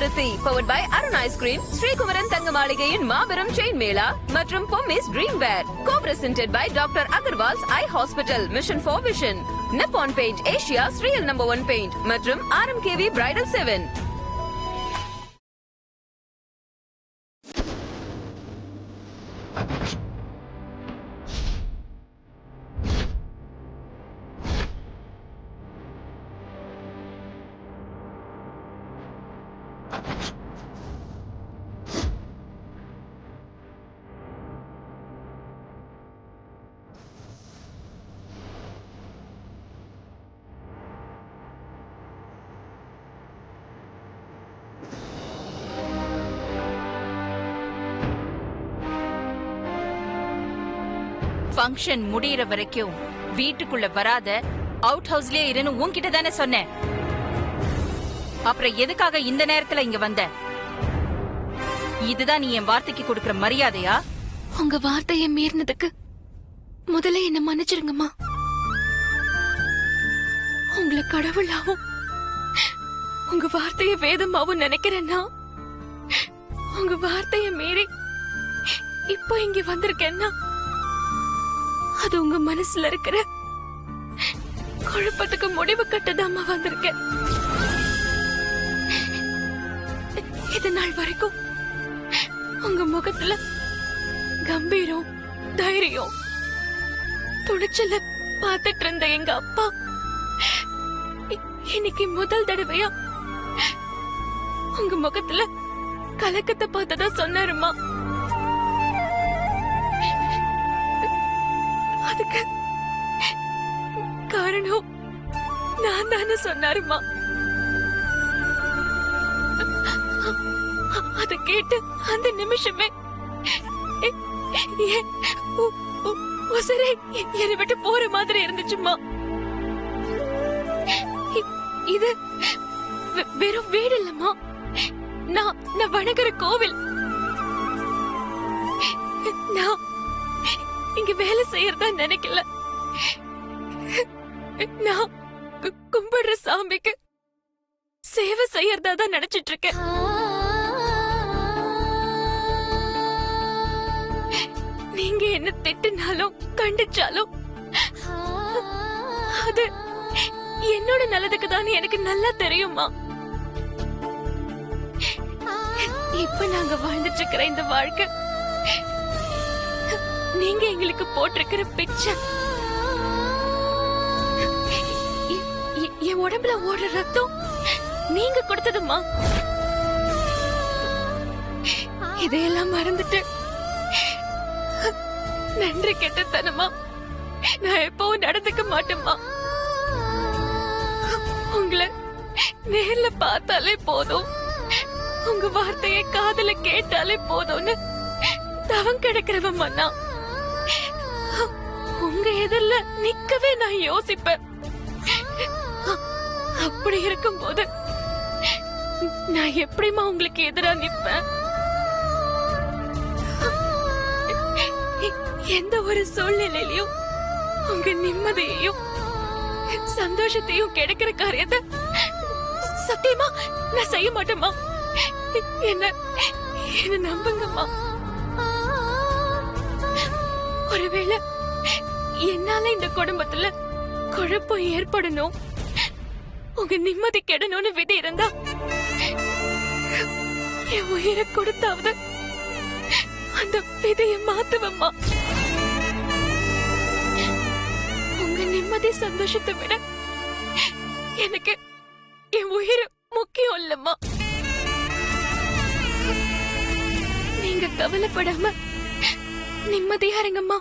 பருத்தி powered by Arun ice cream, Srikumaran தங்க மாளிகையின் மாபெரும் செயின் மேளா மற்றும் Pommys dream wear. Co-presented by doctor Agarwals eye hospital, mission for vision, Nippon paint, Asia's real number 1 paint மற்றும் RMKV bridal 7. Function முடியற வரைக்கும் வீட்டுக்குள்ள வராத, அவுட் ஹவுஸ்லயே இருன்னு உன்கிட்ட தானே சொன்னேன். அப்புறம் எதுக்காக இந்த நேரத்துல இங்க வந்த? இதுதான் நீ என் வார்த்தைக்கு கொடுக்கிற மரியாதையா? உங்க வார்த்தையை மீறினதுக்கு முதல்ல என்ன மன்னிச்சிருங்கம்மா. உங்களை கடவுளாவும் உங்க வார்த்தையை வேதமாவும் நினைக்கிறேன்னா உங்க வார்த்தையை மீறி இப்போ இங்க வந்திருக்கேன்னா அது உங்க மனசுல இருக்கிற குழப்பத்துக்கு முடிவு கட்டதாமா வந்திருக்கேன். இது நாள் வரைக்கும் உங்க முகத்துல கம்பீரம், தைரியம், துணிச்சல பார்த்துட்டு இருந்த எங்க அப்பா இன்னைக்கு முதல் தடவையா உங்க முகத்துல கலக்கத்தை பார்த்ததா சொன்னாருமா. அதுக்கு காரணம் நான் தானே சொன்னாருமா. அத கேட்டு அந்த நிமிஷமே உசரே என்னை விட்டு போற மாதிரி இருந்துச்சுமா. இது வெறும் வீடு இல்லம்மா, நான் வணங்குற கோவில். நான் இங்க வேலை செய்யறதா நினைக்கல. நான் கும்பிடுற சாமிக்கு சேவை செய்யறதா தான் நினைச்சிட்டு இருக்கேன். நீங்க என்ன திட்டினாலும் கண்டிச்சாலும் அது என்னோட நல்லதுக்கு தான் எனக்கு நல்லா தெரியுமா. இப்ப நாங்க வாழ்ந்துட்டு இருக்கிற இந்த வாழ்க்கை நீங்க எங்களுக்கு போட்டிருக்கிற பிச்சை. என் உடம்புல ஓடுற ரத்தம் நீங்க கொடுத்ததுமா. இதையெல்லாம் மறந்துட்டு நன்றி கெட்டத்தனமா நான் எப்பவும் நடந்துக்க மாட்டேம்மா. உங்களை நேர்ல பார்த்தாலே போதும், உங்க வார்த்தையை காதுல கேட்டாலே போதும்னு தவம் கிடக்கிறவம்மா நான். உங்க எதிரில நிக்கவே நான் யோசிப்பேன். அப்படி இருக்கும்போது நான் எப்படிமா உங்களுக்கு எதிரா நிப்பேன்? எந்த ஒரு சூழ்நிலையிலும் உங்க நிம்மதியையும் சந்தோஷத்தையும் கிடைக்கிற காரியத்தை சத்தியமா நான் செய்ய மாட்டேமா. என்ன நம்புங்கம்மா. ஒருவேளை என்னால இந்த குடும்பத்துல குழப்பம் ஏற்படணும், உங்க நிம்மதி கெடணும்னு விதி இருந்தா என் உயிரை கொடுத்தாவது அந்த விதையை மாத்துவம்மா. உங்க நிம்மதி சந்தோஷத்தை விட எனக்கு என் உயிர் முக்கியம் இல்லம்மா. நீங்க கவலைப்படாம நிம்மதியா இருங்கம்மா.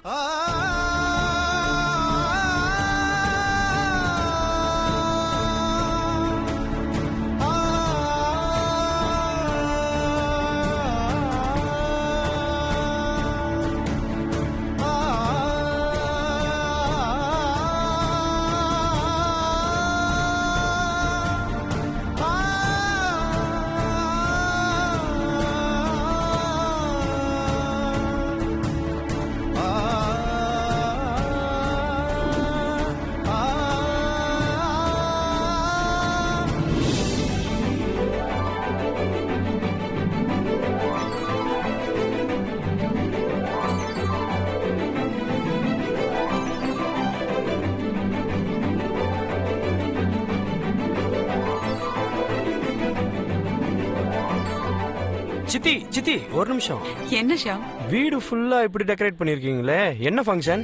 சித்தி சித்தி ஒரு நிமிஷம். என்ன ஷாம், வீடு ஃபுல்லா இப்படி டெக்கரேட் பண்ணிருக்கீங்களே, என்ன ஃபங்க்ஷன்?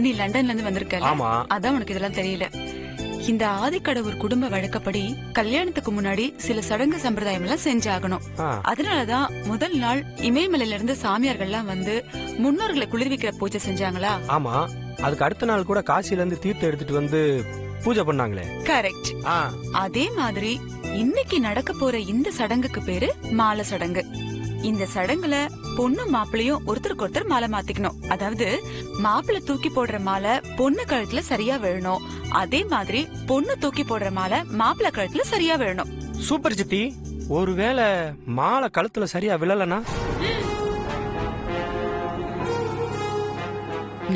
நீ லண்டன்ல இருந்து வந்திருக்க. ஆமா. அதான் உனக்கு இதெல்லாம் தெரியல. இந்த ஆதிக்கடவுர் குடும்ப வழக்கப்படி கல்யாணத்துக்கு முன்னாடி சில சடங்கு சம்பிரதாயம் எல்லாம் செஞ்சாகணும். அதனாலதான் முதல் நாள் இமயமலையில இருந்து சாமியார்கள்லாம் வந்து முன்னோர்களை குளிர்விக்கிற பூஜை செஞ்சாங்களா? ஆமா. அதுக்கு அடுத்த நாள் கூட காசில இருந்து தீர்த்தம் எடுத்துட்டு வந்து பூஜை பண்ணாங்களே. கரெக்ட். அதே மாதிரி இன்னைக்கு நடக்க போற இந்த சடங்குக்கு பேரு மாலை சடங்கு. இந்த சடங்குல பொண்ணு மாப்பிளையும் ஒருத்தருக்கு ஒருத்தர் மாலை மாத்திக்கணும். அதாவது மாப்பிள்ளை தூக்கி போடுற மாலை பொண்ணு கழுத்துல சரியா விழணும். அதே மாதிரி பொண்ணு தூக்கி போடுற மாலை மாப்பிள்ளை கழுத்துல சரியா விழணும். சூப்பர் சித்தி. ஒருவேளை மாலை கழுத்துல சரியா விழலனா?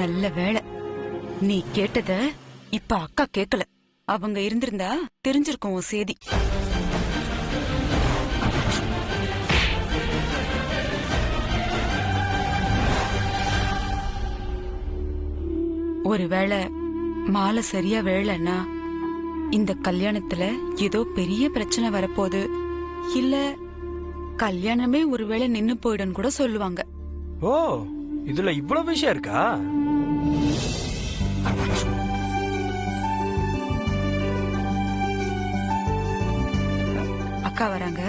நல்ல வேளை நீ கேட்டத இப்ப அக்கா கேக்கல. அவங்க இருந்திருந்தா தெரிஞ்சிருக்கும் உன் சேதி. ஒருவேளை மாலை சரியா விழலன்னா இந்த கல்யாணத்துல ஏதோ பெரிய பிரச்சனை வரப்போகுது, இல்ல கல்யாணமே ஒருவேளை நின்னு போயிடும் கூட சொல்லுவாங்க. ஓ, இதுல இவ்வளவு விஷயம் இருக்கா? அக்கா வராங்க,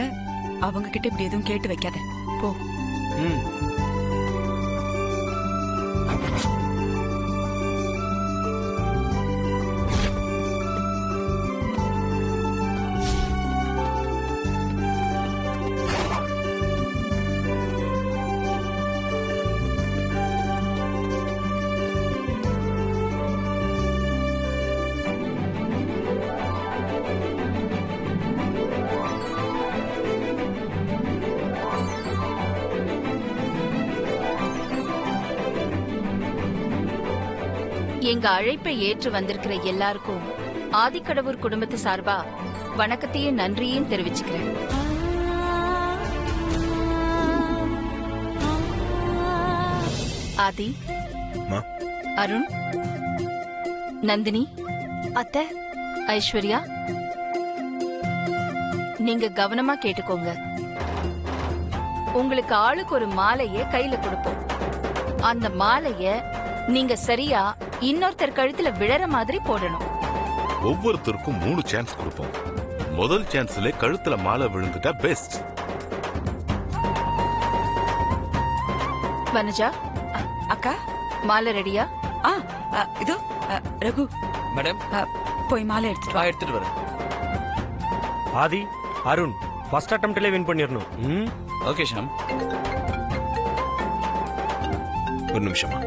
அவங்க கிட்ட இப்படி எதுவும் கேட்டு வைக்காத, போ. எங்க அழைப்பை ஏற்று வந்திருக்கிற எல்லாருக்கும் ஆதிக்கடவுர் குடும்பத்து சார்பா வணக்கத்தையும் நன்றியையும் தெரிவிச்சுக்கிறேன். ஆதி, அருண், நந்தினி, அத்தை, ஐஸ்வர்யா, நீங்க கவனமா கேட்டுக்கோங்க. உங்களுக்கு ஆளுக்கு ஒரு மாலைய கையில கொடுப்போம். அந்த மாலைய நீங்க சரியா இன்னொருத்தர் கழுத்துல விழற மாதிரி போடணும். ஒவ்வொருத்தருக்கும் 3 சான்ஸ் கொடுப்போம். முதல் சான்ஸ்ல கழுத்துல மாலை விழுந்துட்டா பெஸ்ட். வனஜா, அக்கா மாலை ரெடியா? இதோ ரகு மேடம், போய் மாலை எடுத்துட்டு வா. எடுத்துட்டு வரேன். ஆதி, அருண் ஃபர்ஸ்ட் அட்டெம்ப்ட்லயே வின் பண்ணிரணும். ஓகே ஷாம். ஒரு நிமிஷமா.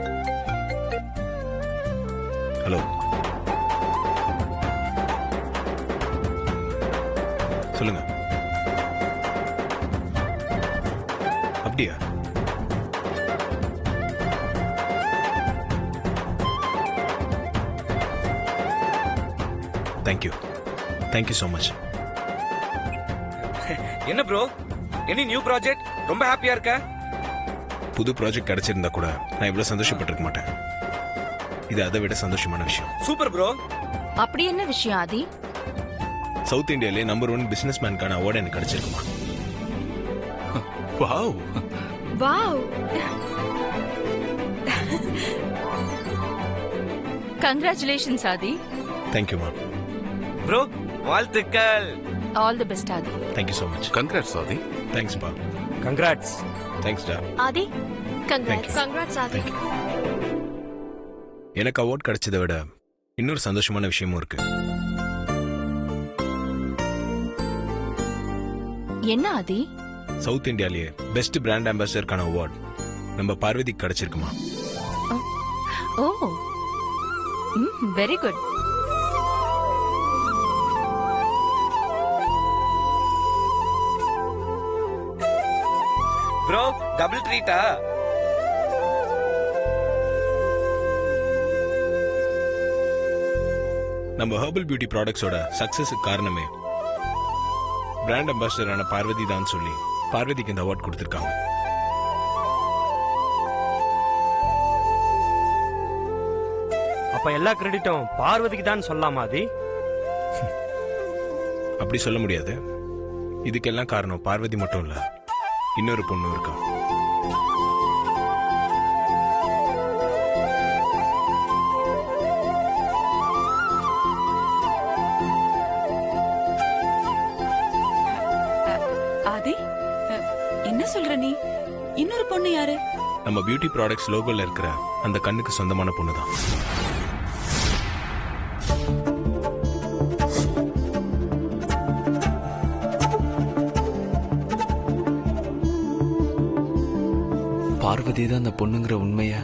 ஹலோ, சொல்லுங்க. அப்படியா? Thank you, thank you so much. என்ன ப்ரோ, எனி நியூ ப்ராஜெக்ட்? ரொம்ப ஹாப்பியா இருக்க? புது ப்ராஜெக்ட் கிடைச்சிருந்தா கூட நான் இவ்வளவு சந்தோஷப்பட்டிருக்க மாட்டேன். இது அதை விட சந்தோஷமான விஷயம். Super bro. அப்படி என்ன விஷயம் ஆதி? சவுத் இந்தியாலே நம்பர் 1 பிசினஸ் மேனுக்கான அவார்டு எனக்கு கிடைச்சிருக்குமா? Wow wow. Congratulations Aadhi. Thank you மா. ப்ரோ, வாழ்த்துக்கள். All the best Aadhi. Thank you so much. Congrats Aadhi. Thanks பா. கங்க்ராட்ஸ். தேங்க்ஸ் டா. Aadhi, Thank congrats Aadhi. எனக்கு அவார்ட் கிடைச்சதை விட இன்னொரு சந்தோஷமான விஷயமும் இருக்கு. என்ன ஆதி? சவுத் இந்தியாலேயே பெஸ்ட் பிராண்ட் அம்பாசிடருக்கான அவார்ட் நம்ம பார்வதிக்கு கிடைச்சிருக்குமா? Oh, very good. Bro, double ட்ரீட்டா? நம்ம ஹெர்பல் பியூட்டி ப்ராடக்ட்ஸோட சக்சஸுக்கு காரணமே பிராண்ட் அம்பாசிடரான பார்வதி தான் சொல்லி பார்வதிக்கு இந்த அவார்ட் கொடுத்திருக்காங்க. அப்ப எல்லா கிரெடிட்டும் பார்வதிக்கு தான் சொல்லலாமா ஆதி? அப்படி சொல்ல முடியாது. இதுக்கெல்லாம் காரணம் பார்வதி மட்டும் இல்ல, இன்னொரு பொண்ணு இருக்கா. ஆதி, என்ன சொல்ற நீ? இன்னொரு பொண்ணு யாரு? நம்ம பியூட்டி ப்ராடக்ட்ஸ் லோகோல இருக்கிற அந்த கண்ணுக்கு சொந்தமான பொண்ணு தான். பார்வதி தான் அந்த பொண்ணுங்கிற உண்மைய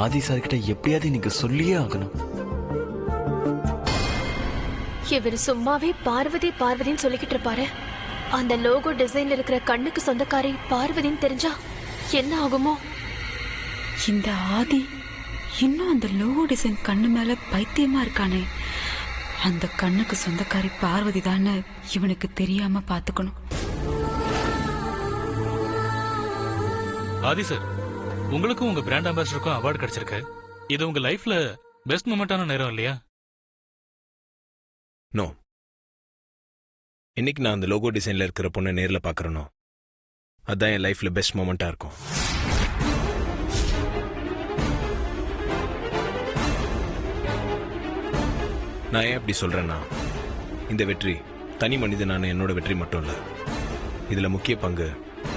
ஆதி சார் கிட்ட எப்படியாவது இன்னைக்கு சொல்லியே ஆகணும். இவர் சும்மாவே பார்வதி பார்வதின்னு சொல்லிக்கிட்டு இருப்பாரு. அந்த லோகோ டிசைன்ல இருக்கிற கண்ணுக்கு சொந்தக்காரி பார்வதின்னு தெரிஞ்சா என்ன ஆகுமோ? இந்த ஆதி இன்னும் அந்த லோகோ டிசைன் கண்ணு மேல பைத்தியமா இருக்கானே. அந்த கண்ணுக்கு சொந்தக்காரி பார்வதி தான்னு இவனுக்கு தெரியாம பாத்துக்கணும். ஆதி சார், உங்களுக்கும் உங்க பிராண்ட் அம்பாசிடருக்கும் அவார்டு கிடைச்சிருக்கு. இது உங்க லைஃப்ல பெஸ்ட் மொமெண்டான நேரம் இல்லையா? நோ. இன்னைக்கு நான் அந்த லோகோ டிசைன்ல இருக்கிற பொண்ணை நேர்ல பாக்குறேனோ அதான் என் லைஃப்ல பெஸ்ட் மொமெண்டா இருக்கும். நான் ஏன் அப்படி சொல்றேன்னா, இந்த வெற்றி தனி மனிதனான என்னோட வெற்றி மட்டும் இல்ல. இதுல முக்கிய பங்கு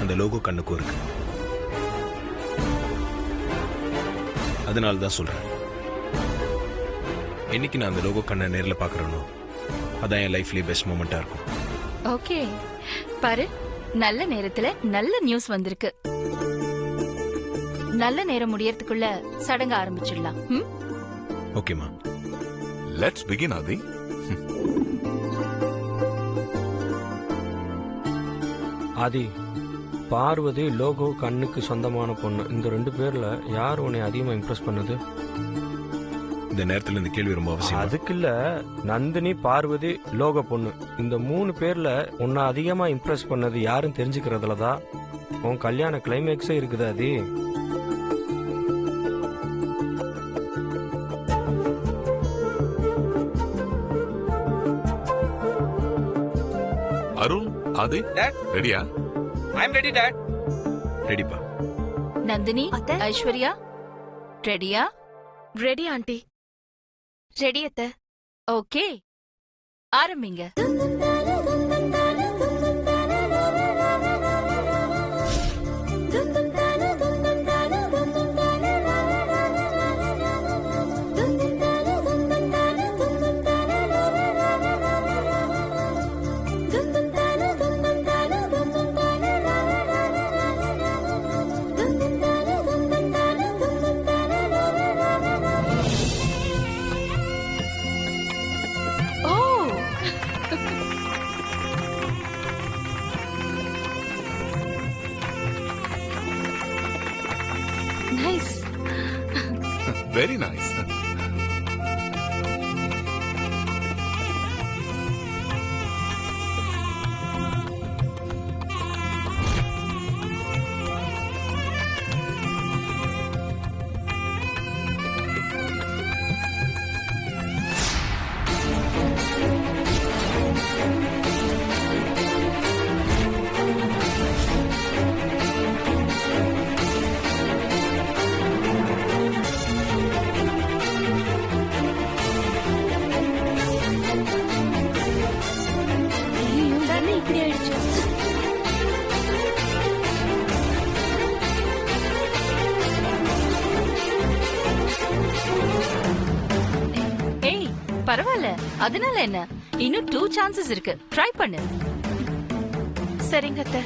அந்த லோகோ கண்ணுக்கும் இருக்கு. அதனால தான் சொல்றேன், என்னைக்கு நான் அந்த லோகோ கண்ணை நேர்ல பாக்குறேனோ அதான் என் லைஃப்லயே பெஸ்ட் மொமெண்டா இருக்கும். ஓகே பாரு, நல்ல நேரத்துல நல்ல நியூஸ் வந்திருக்கு. நல்ல நேரம் முடியறதுக்குள்ள சடங்கு ஆரம்பிச்சிடலாம். ஓகேமா, லெட்ஸ் பிகின் ஆதி. ஆதி, பார்வதி லோகோ கண்ணுக்கு சொந்தமான பொண்ணு, இந்த 2 பேர்ல யார் உன்னை அதிகமா இம்ப்ரெஸ் பண்ணது? இந்த நேரத்துல இந்த கேள்வி ரொம்ப அவசியம். அதுக்கு இல்ல, நந்தினி, பார்வதி, லோகோ பொண்ணு, இந்த 3 பேர்ல உன்னை அதிகமா இம்ப்ரெஸ் பண்ணது யாருன்னு தெரிஞ்சுக்கிறதுலதான் உன் கல்யாண கிளைமேக்ஸே இருக்குது. ஆதி, அருண், ஆதி, டாட், ரெடியா? I am ready dad. ரெடிப்பா. நந்தினி, ஐஸ்வர்யா, ரெடியா? Ready aunty. ரெடி அத்த. ஓகே, ஆரம்பிங்க. நைஸ். Very nice. இப்படி ஆயிடுச்சு. ஏய், பரவாயில்ல, அதனால என்ன? இன்னும் 2 சான்சஸ் இருக்கு, ட்ரை பண்ணு. சரிங்க அத்தை.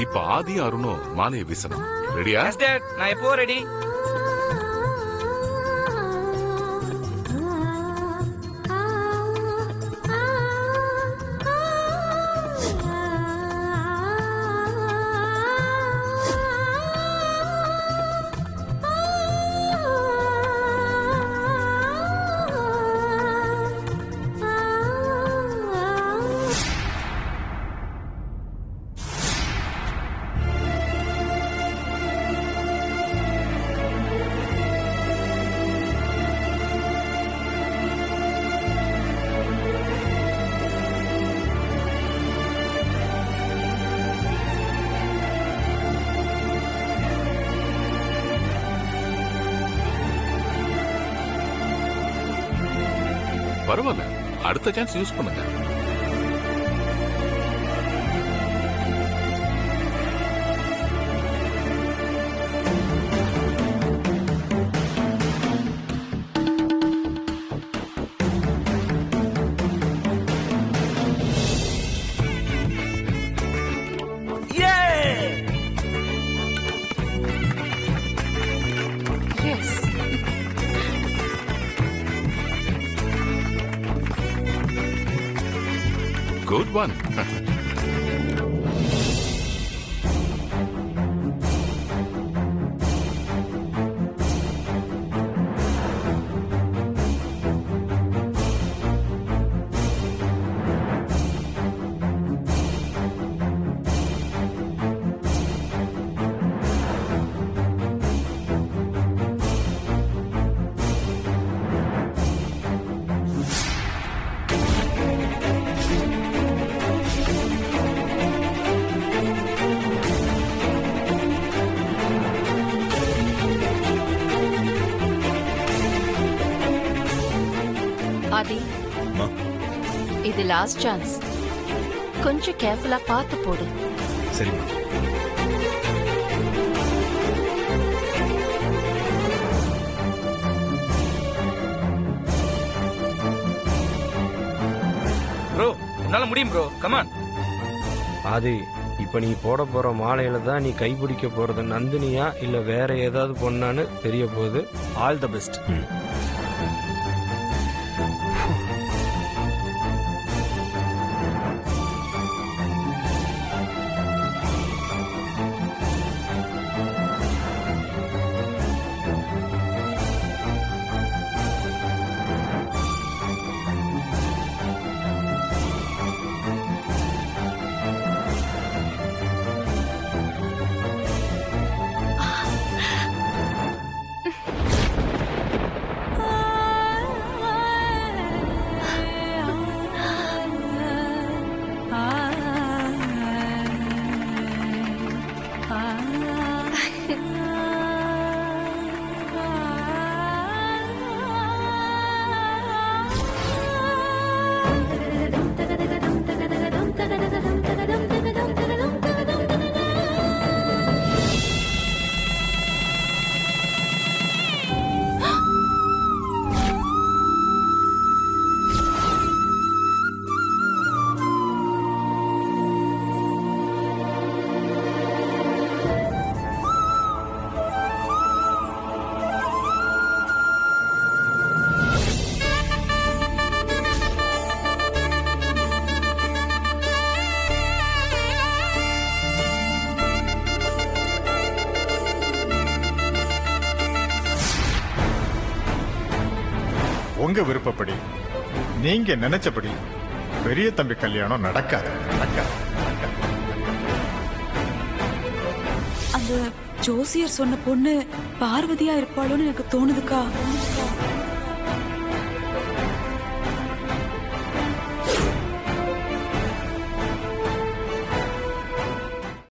இப்ப ஆதி அருணும் மாலையை வீசணும். ரெடியா? எஸ் டாட், நான் எப்போ ரெடி. பரவாயில்ல, அடுத்த சான்ஸ் யூஸ் பண்ணுங்க. எஸ். Good one. ஆதி, இது லாஸ்ட் சான்ஸ். கொஞ்சம் கேர்ஃபுல்லா பார்த்து போடு. சரிம்மா. ப்ரோ, உன்னால முடியும் ப்ரோ. கமான். ஆதி, இப்ப நீ போட போற மாலையில தான் நீ கைப்பிடிக்க போறது நந்தினியா இல்ல வேற ஏதாவது பொண்ணான்னு தெரிய போகுது. All the best. உங்க விருப்பப்படி நீங்க நினைச்சபடி பெரிய தம்பி கல்யாணம் நடக்காது. அந்த ஜோசியர் சொன்ன பொண்ணு பார்வதியா இருப்பாளோன்னு எனக்கு தோணுதுக்கா.